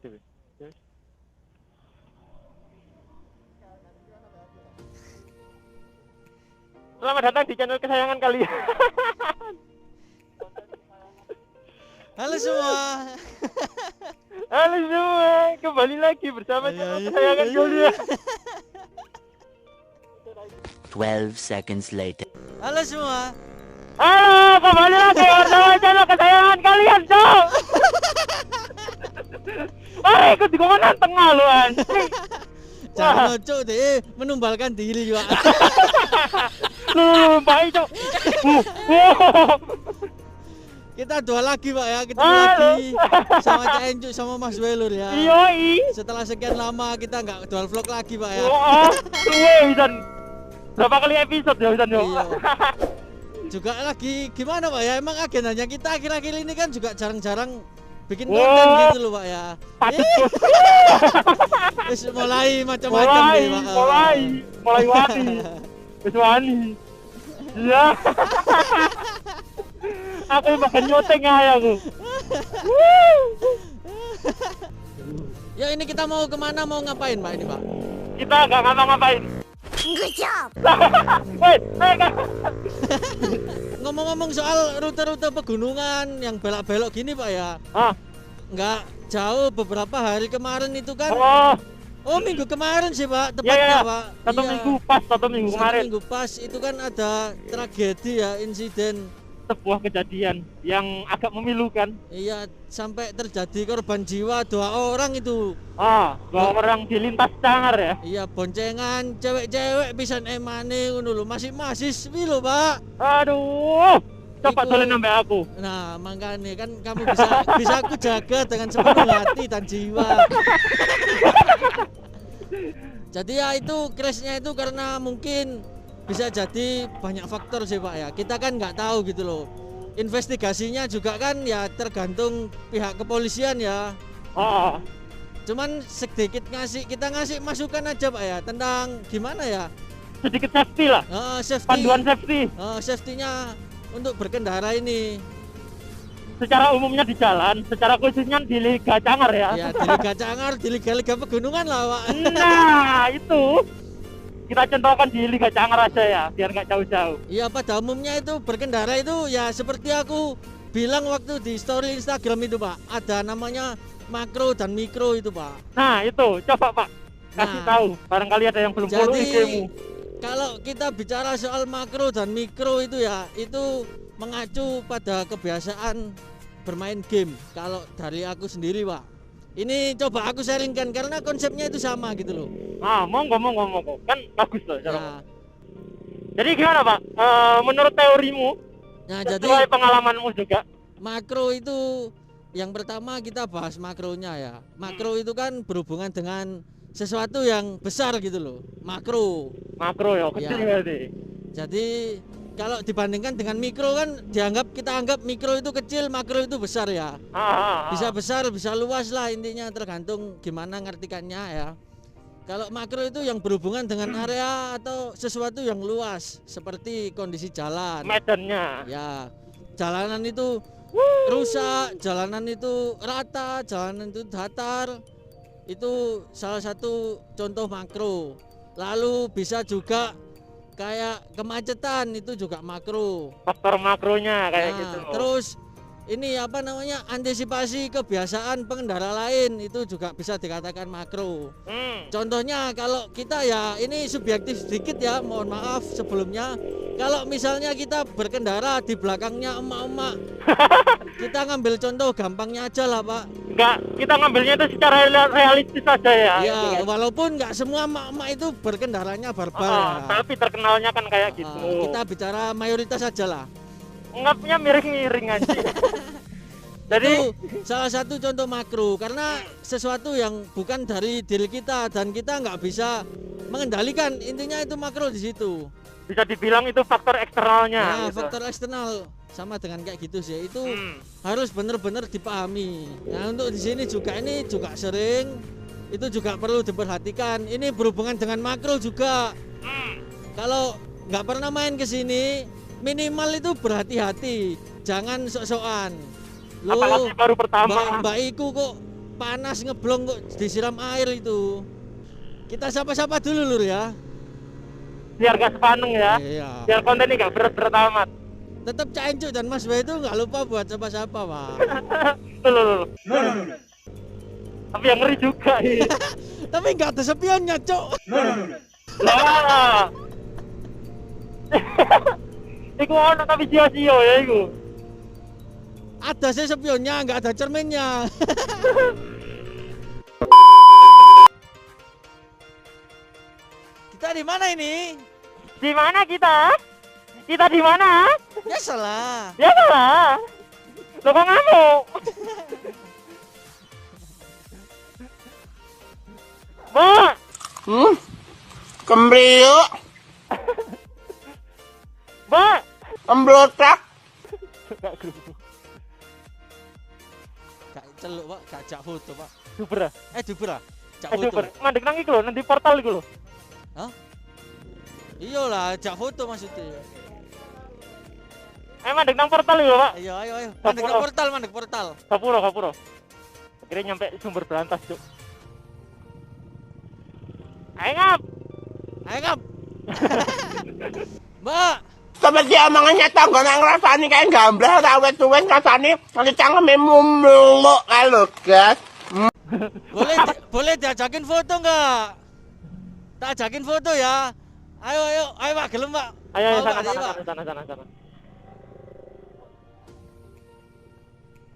dhewe. Yes. Selamat datang di channel kesayangan kalian. Halo semua. Halo semua, kembali lagi bersama channel kesayangan kalian. 12 seconds later. Halo semua. Halo, kembali lagi bersama channel kesayangan kalian, dong. Ikut di komentar tengah lu anjing. Jangan cok deh menumbalkan diri juga. Lu baik cok. Kita dua lagi Pak ya, kita Halo. lagi sama Cak Enjuk sama Mas Welur ya. Yoi. Setelah sekian lama kita nggak dual vlog lagi Pak ya. Wisan. Berapa kali episode ya Wisan yo? Iya. Juga lagi gimana Pak ya, emang agendanya kita akhir-akhir ini kan juga jarang-jarang bikin konten gitu loh Pak ya. Terus mulai macam-macam nih Pak. Mulai wani. Wis wani. Iya. Aku makan nyoteng aja aku. Ya ini kita mau kemana, mau ngapain Pak ini Pak? Kita nggak ngapa-ngapain. Good job. Wait, Ngomong-ngomong soal rute-rute pegunungan yang belok-belok gini Pak ya, nggak jauh beberapa hari kemarin itu kan. Oh minggu kemarin sih Pak, tepatnya ya. Pak. Satu minggu kemarin. Minggu pas itu kan ada tragedi ya, insiden. Sebuah kejadian yang agak memilukan. Iya, sampai terjadi korban jiwa 2 orang itu. 2 orang di lintas Cangar ya. Iya, boncengan cewek-cewek pisan emane ngono lho, masih mahasiswi lho Pak. Aduh, coba Iku- dolen sampai aku. Nah, makanya kan kamu bisa aku jaga dengan sepenuh hati dan jiwa. Jadi ya itu crashnya itu karena mungkin bisa jadi banyak faktor sih Pak ya. Kita kan nggak tahu gitu loh. Investigasinya juga kan ya tergantung pihak kepolisian ya. Cuman sedikit kita ngasih masukan aja Pak ya tentang gimana ya. Sedikit safety lah. Safety. Panduan safety. Safety-nya untuk berkendara ini. Secara umumnya di jalan, secara khususnya di Liga Cangar ya. Ya di Liga Cangar, di liga-liga pegunungan lah Pak. Nah, itu. Kita contohkan di Liga Cangar aja ya, biar nggak jauh-jauh. Iya pada umumnya itu berkendara itu ya seperti aku bilang waktu di story Instagram itu Pak, ada namanya makro dan mikro itu Pak. Nah itu, coba Pak, kasih tahu, barangkali ada yang belum follow IG-mu. Kalau kita bicara soal makro dan mikro itu ya, itu mengacu pada kebiasaan bermain game. Kalau dari aku sendiri Pak, ini coba aku sharingkan karena konsepnya itu sama gitu loh. Monggo, kan bagus loh. Ya. Jadi gimana Pak, menurut teorimu, Nah, sesuai jadi pengalamanmu juga? makro itu yang pertama kita bahas makronya ya. Makro itu kan berhubungan dengan sesuatu yang besar gitu loh. Makro ya, kecil berarti. Jadi kalau dibandingkan dengan mikro kan kita anggap mikro itu kecil, makro itu besar ya. Bisa besar, bisa luas lah, intinya tergantung gimana ngartikannya ya. Kalau makro itu yang berhubungan dengan area atau sesuatu yang luas seperti kondisi jalan. Medannya. Ya, jalanan itu rusak, jalanan itu rata, jalanan itu datar. Itu salah satu contoh makro. Lalu bisa juga kayak kemacetan, itu juga makro. Faktor makronya kayak gitu. Terus ini apa namanya, antisipasi kebiasaan pengendara lain itu juga bisa dikatakan makro. Contohnya kalau kita ya ini subjektif sedikit ya, mohon maaf sebelumnya. Kalau misalnya kita berkendara di belakangnya emak-emak, kita ngambil contoh gampangnya aja lah Pak. Enggak, kita ngambilnya itu secara realistis saja ya. Ya, walaupun nggak semua emak-emak itu berkendaranya barbar. Tapi terkenalnya kan kayak gitu. Kita bicara mayoritas saja lah. Enggaknya miring-miring aja. Jadi itu salah satu contoh makro karena sesuatu yang bukan dari diri kita dan kita nggak bisa mengendalikan, intinya itu makro di situ. Bisa dibilang itu faktor eksternalnya. Nah, faktor eksternal sama dengan kayak gitu sih. Itu harus benar-benar dipahami. Nah, untuk di sini juga ini juga sering itu juga perlu diperhatikan. Ini berhubungan dengan makro juga. Kalau nggak pernah main ke sini, minimal itu berhati-hati. Jangan sok-sokan. Apalagi baru pertama. Mbak Iku kok panas ngeblong kok disiram air itu. Kita sapa-sapa dulu Lur ya. Biar gak sepaneng ya. Iya. Biar kontennya gak berat-berat amat. Tetap Cak Encuk dan Mas Bay itu nggak lupa buat sapa-sapa, Pak. Loh. Tapi yang ngeri juga ini. Tapi nggak ada spionnya, Cuk. Lah. Iku ono tapi sia-sia ya iku. Ada sih spionnya, nggak ada cerminnya. Kita di mana ini? Di mana kita? Kita di mana? Ya salah. Ya salah. Lo kok ngamuk? Mbak, Kembrio, Mbak. emblotak. Gak celuk, Pak, gak jak foto, Pak. Duper. Duper ah. Jak Duper. foto. Mandek nang iku lho, nanti portal iku lho. Iya lah, jak foto maksudnya. Mandek nang portal iku, Pak. Ayo. Gapura. Mandek portal. Gapura. Akhirnya nyampe sumber berantas, Cuk. Ayo ngap. Mbak, Seperti omongannya tangga nang rasani kayak gamblah rawet tuwes rasani nanti cangkeme mumluk kalau gas. boleh diajakin foto nggak? Tak ajakin foto ya. Ayo Pak, gelem Pak. Ayo Mau, Pak, sana.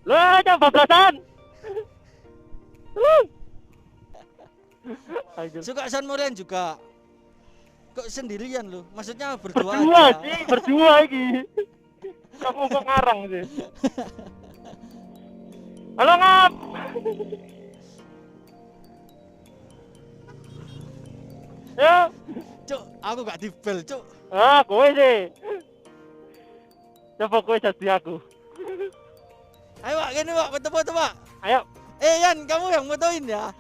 Loh, coba belasan. Suka San Morian juga. Kok sendirian lu? Maksudnya berdua Berdua aja. sih, berdua iki. Kamu kok ngarang sih? Halo ngap. Yo, Cuk, aku gak dibel, Cuk. kowe sih. Coba kowe jadi aku. Ayo Pak, gini Pak, foto-foto Pak. Ayo. Yan, kamu yang fotoin ya.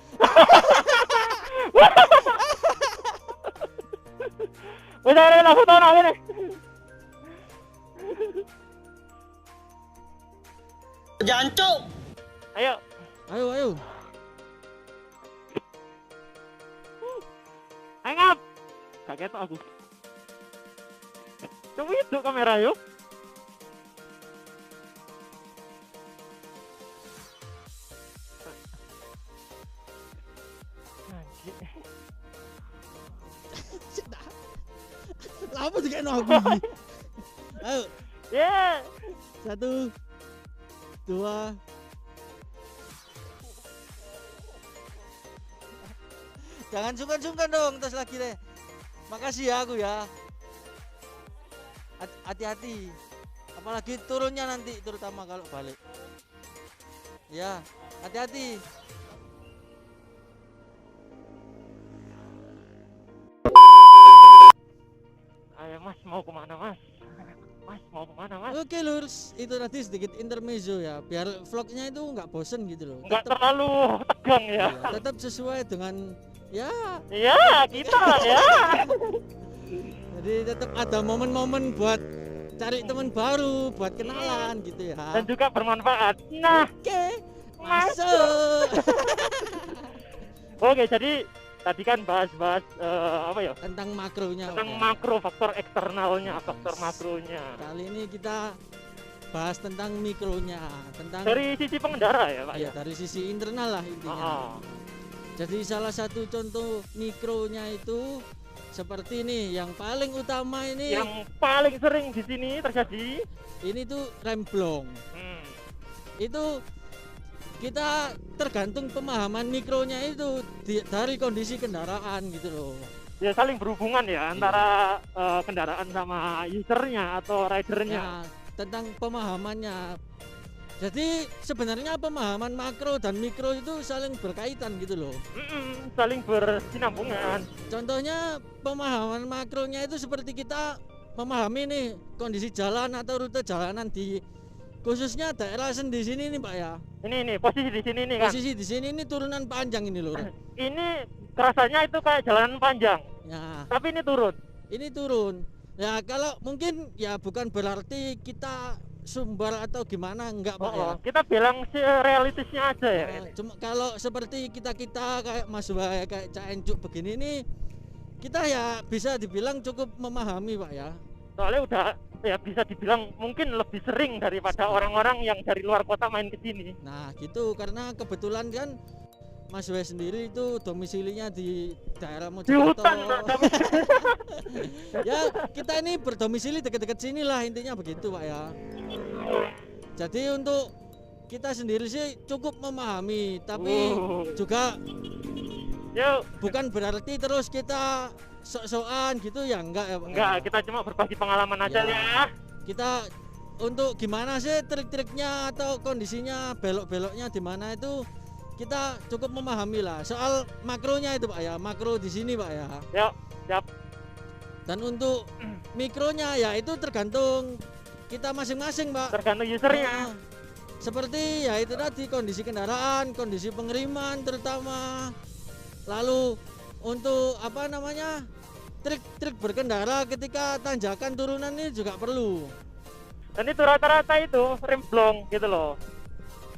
Wes arek lah foto nang kene. Jancuk. Ayo. Ayo. Ayo ngap. Gak ketok aku. Coba itu kamera yuk. Apa tuh kayak aku ini? Ayo, Yeah. 1, 2. Jangan sungkan-sungkan dong, terus lagi deh. Makasih ya aku ya. Hati-hati. Apalagi turunnya nanti, terutama kalau balik. Ya, hati-hati. Ayo Mas, mau kemana Mas? Mas mau kemana Mas? Oke Lurs, itu tadi sedikit intermezzo ya, biar vlognya itu nggak bosen gitu loh. Nggak terlalu tegang ya? Ya, tetap sesuai dengan ya. Iya, kita ya. Jadi tetap ada momen-momen buat cari teman baru, buat kenalan gitu ya. Dan juga bermanfaat. Nah, Oke, masuk. oke, jadi tadi kan bahas-bahas apa ya? Tentang makronya. Tentang Pak. makro, faktor eksternalnya, faktor makronya. Kali ini kita bahas tentang mikronya, tentang Dari sisi pengendara ya Pak ya, ya? dari sisi internal lah intinya. Oh. Jadi salah satu contoh mikronya itu seperti ini, yang paling utama ini. Yang paling sering di sini terjadi Ini tuh remblong. Itu kita tergantung pemahaman mikronya itu dari kondisi kendaraan gitu loh. ya saling berhubungan ya antara kendaraan sama usernya atau ridernya. Ya, tentang pemahamannya. Jadi sebenarnya pemahaman makro dan mikro itu saling berkaitan gitu loh. Saling bersinambungan. Contohnya pemahaman makronya itu seperti kita memahami nih kondisi jalan atau rute jalanan di khususnya daerah di sini nih Pak ya. Ini posisi di sini nih kan. Posisi di sini ini turunan panjang ini loh. Ini rasanya itu kayak jalanan panjang, Ya, tapi ini turun. ini turun. Ya kalau mungkin ya bukan berarti kita sumber atau gimana enggak Pak ya. Kita bilang realistisnya aja ya. Cuma kalau seperti kita kayak Mas Wahya kayak Cak Encuk begini nih, kita ya bisa dibilang cukup memahami Pak ya. Soalnya udah ya bisa dibilang mungkin lebih sering daripada orang-orang yang dari luar kota main ke sini. Nah gitu, karena kebetulan kan Mas Wahya sendiri itu domisilinya di daerah Di Mojokerto. hutan Ya kita ini berdomisili dekat-dekat sini lah, intinya begitu Pak ya. Jadi untuk kita sendiri sih cukup memahami, tapi juga Yuk, bukan berarti terus kita sok-sokan gitu ya, enggak ya Pak. enggak, kita cuma berbagi pengalaman aja Ya. ya. Kita untuk gimana sih trik-triknya atau kondisinya belok-beloknya di mana itu kita cukup memahami lah. Soal makronya itu Pak ya, makro di sini Pak ya. Yuk, siap. Dan untuk mikronya ya itu tergantung kita masing-masing Pak. Tergantung usernya. Seperti ya itu tadi, kondisi kendaraan, kondisi pengiriman terutama. Lalu untuk apa namanya, trik-trik berkendara ketika tanjakan turunan ini juga perlu. Dan itu rata-rata itu rem blong gitu loh.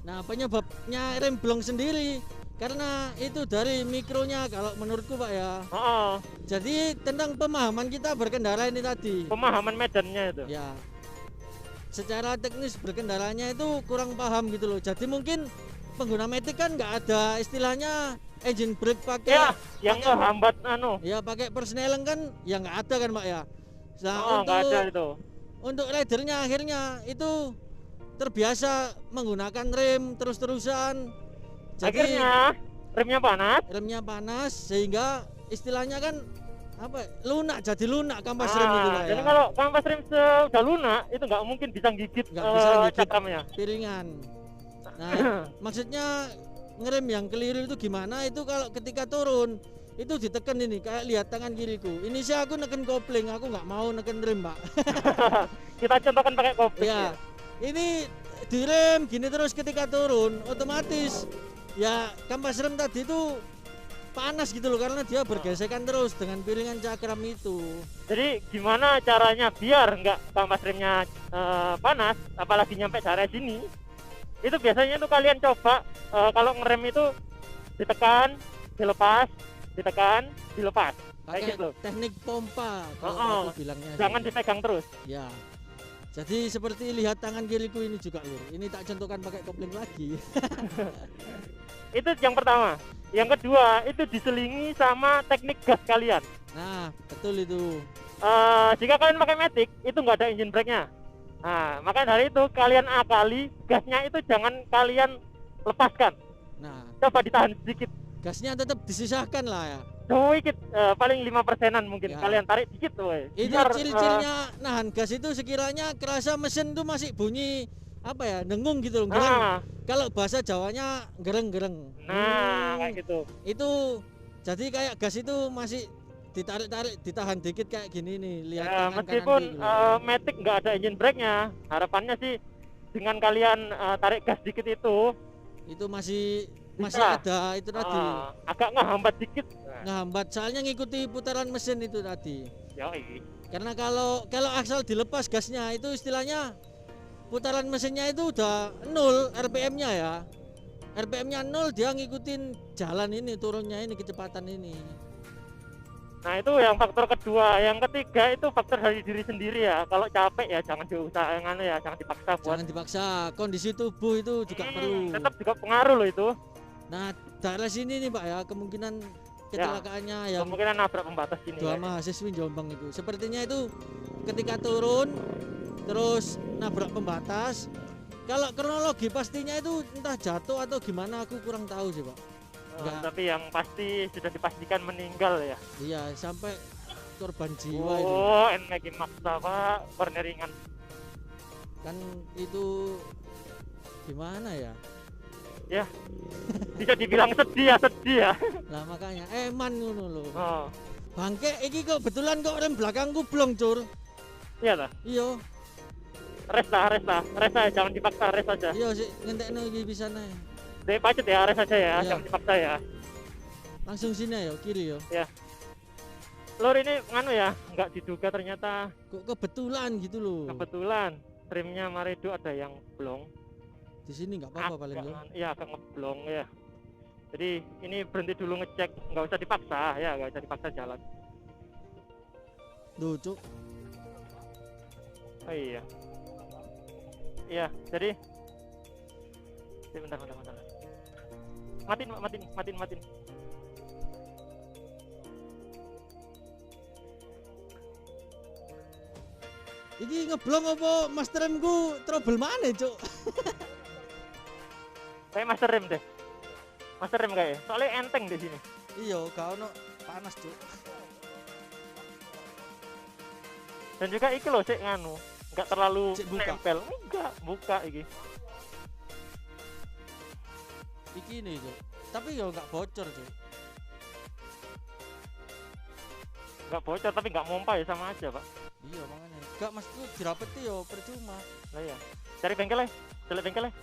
Nah penyebabnya rem blong sendiri karena itu dari mikronya kalau menurutku Pak ya. Jadi tentang pemahaman kita berkendara ini tadi, Pemahaman medannya itu. ya secara teknis berkendaranya itu kurang paham gitu loh. Jadi mungkin pengguna metik kan nggak ada istilahnya engine brake pakai Ya, yang ngehambat ya pakai persneling kan ya nggak ada kan Pak ya. Nah nggak ada itu. untuk ridernya akhirnya itu terbiasa menggunakan rem terus-terusan. Jadi Akhirnya remnya panas sehingga istilahnya kan apa, lunak, jadi lunak kampas rem itu Pak ya. Jadi kalau kampas rem sudah lunak itu nggak mungkin bisa gigit Nggak bisa gigit cakramnya. piringan. Nah maksudnya ngerem yang keliru itu gimana, itu kalau ketika turun itu ditekan ini, kayak lihat tangan kiriku ini sih aku neken kopling, aku nggak mau neken rem Pak. Kita contohkan pakai kopling Ya ini direm gini terus ketika turun otomatis ya kampas rem tadi itu panas gitu loh, karena dia bergesekan terus dengan piringan cakram itu. Jadi gimana caranya biar nggak kampas remnya panas, apalagi nyampe daerah sini? Itu biasanya tuh kalian coba kalau ngerem itu ditekan, dilepas, ditekan, dilepas. Pakai Kayak gitu. teknik pompa kalau aku bilangnya. Jangan dipegang terus. Ya. Jadi seperti lihat tangan kiriku ini juga lur. Ini tak contohkan pakai kopling lagi. Itu yang pertama. Yang kedua itu diselingi sama teknik gas kalian. Nah betul itu. Jika kalian pakai Matic itu nggak ada engine brake-nya. Nah, makanya dari itu kalian akali gasnya itu jangan kalian lepaskan. Nah Coba ditahan sedikit. gasnya tetap disisahkan lah ya. Dikit, paling 5%-an mungkin. Ya. Kalian tarik dikit woy. Itu Biar, ciri-cirinya nahan gas itu sekiranya kerasa mesin tuh masih bunyi apa ya, dengung gitu loh, gereng. Kalau bahasa Jawanya gereng-gereng. Kayak gitu. Itu jadi kayak gas itu masih ditarik-tarik, ditahan dikit kayak gini nih, lihat Ya, tangan meskipun kanan kiri. Matic nggak ada engine brake-nya, harapannya sih dengan kalian tarik gas dikit Itu masih bisa. ada itu tadi. Agak ngehambat dikit. Ngehambat soalnya ngikuti putaran mesin itu tadi. Yoi. Karena kalau asal dilepas gasnya itu istilahnya putaran mesinnya itu udah 0 RPM-nya ya. RPM-nya 0, dia ngikutin jalan ini, turunnya ini, kecepatan ini. Nah itu yang faktor kedua. Yang ketiga itu faktor dari diri sendiri ya. Kalau capek ya jangan diusahakan ya, jangan dipaksa buat. Jangan dipaksa, kondisi tubuh itu juga perlu. Tetap juga pengaruh loh itu. Nah daerah sini nih Pak ya, kemungkinan kecelakaannya yang Kemungkinan nabrak pembatas ini. dua Ya. mahasiswi Jombang itu sepertinya itu ketika turun terus nabrak pembatas. Kalau kronologi pastinya itu entah jatuh atau gimana aku kurang tahu sih Pak. Enggak. Tapi yang pasti sudah dipastikan meninggal ya. Iya sampai korban jiwa itu NMAX maksa Pak, berneringan. kan itu gimana ya. Ya, bisa dibilang sedih ya. Lah makanya eman ngono lho. Oh, Bangke iki kok betulan kok rem belakangku blong cur. iya lah. Iya, Rest lah, jangan dipaksa, rest aja. iya sih ngentekno iki pisan ae. Dari pacet ya, rest aja ya, Iya. jangan dipaksa ya. Langsung sini ya kiri ya. Lur ini nganu ya, nggak diduga ternyata Kok kebetulan gitu loh. kebetulan. remnya Maredo ada yang blong. Di sini nggak apa-apa paling ya. Iya, agak ngeblong ya. Jadi ini berhenti dulu ngecek, nggak usah dipaksa ya, nggak usah dipaksa jalan. Duh, Cuk. Oh iya. Iya, jadi bentar. Matiin. Iki ngeblong apa master remku trouble mana, Cuk? Kayak master rem deh. Master rem kayak. Soalnya enteng di sini. Iya, gak ono panas, Cuk. Dan juga iki loh sik nganu, enggak terlalu Cik buka. nempel. Enggak, buka iki. Iki nih, Cuk. Tapi ya nggak bocor, Cuk. Enggak bocor tapi enggak mompa ya sama aja, Pak. Iya, makanya. Gak maksudku dirapeti yo percuma. Lah iya. Cari bengkel aja. Cari bengkel aja.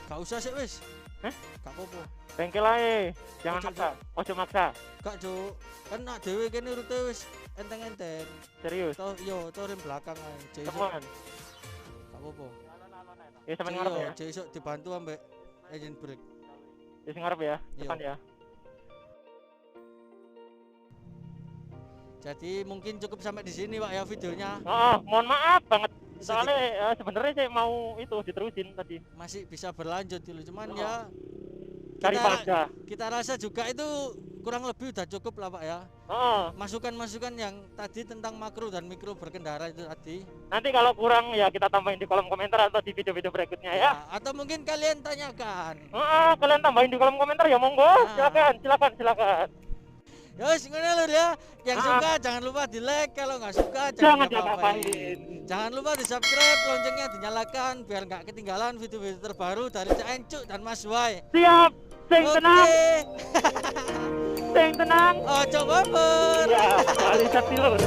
Gak usah sih wis. Hah? Gak apa-apa. Bengkel aja. Jangan Ojo, maksa. Ojo maksa. Gak, Cuk. Kan nak dhewe kene rute wis enteng-enteng. Serius. Toh yo, toh rem belakang ae. Jek iso. Temuan. Gak apa-apa. Ya sampe Jek ngarep yo, ya. jek iso dibantu ambek engine brake. Ya sing ngarep ya. Iya. Depan ya. Jadi mungkin cukup sampai di sini Pak ya videonya. Oh, mohon maaf banget. Bisa Soalnya sebenarnya saya mau itu diterusin tadi. masih bisa berlanjut dulu cuman Oh. ya Daripada. kita rasa juga itu kurang lebih udah cukup lah Pak ya. Oh, Masukan-masukan yang tadi tentang makro dan mikro berkendara itu tadi. nanti kalau kurang ya kita tambahin di kolom komentar atau di video-video berikutnya ya. Atau mungkin kalian tanyakan. Oh, kalian tambahin di kolom komentar ya monggo. Silakan. Ya wis ngono lho ya. Yang suka jangan lupa di like, kalau nggak suka Jangan diapa-apain. diapa-apain. Jangan lupa di subscribe, loncengnya dinyalakan biar nggak ketinggalan video-video terbaru dari Cak Encuk dan Mas Wai. Siap. Sing Oke. tenang. Sing tenang. Oh, coba ber. Ya, kali satu lur.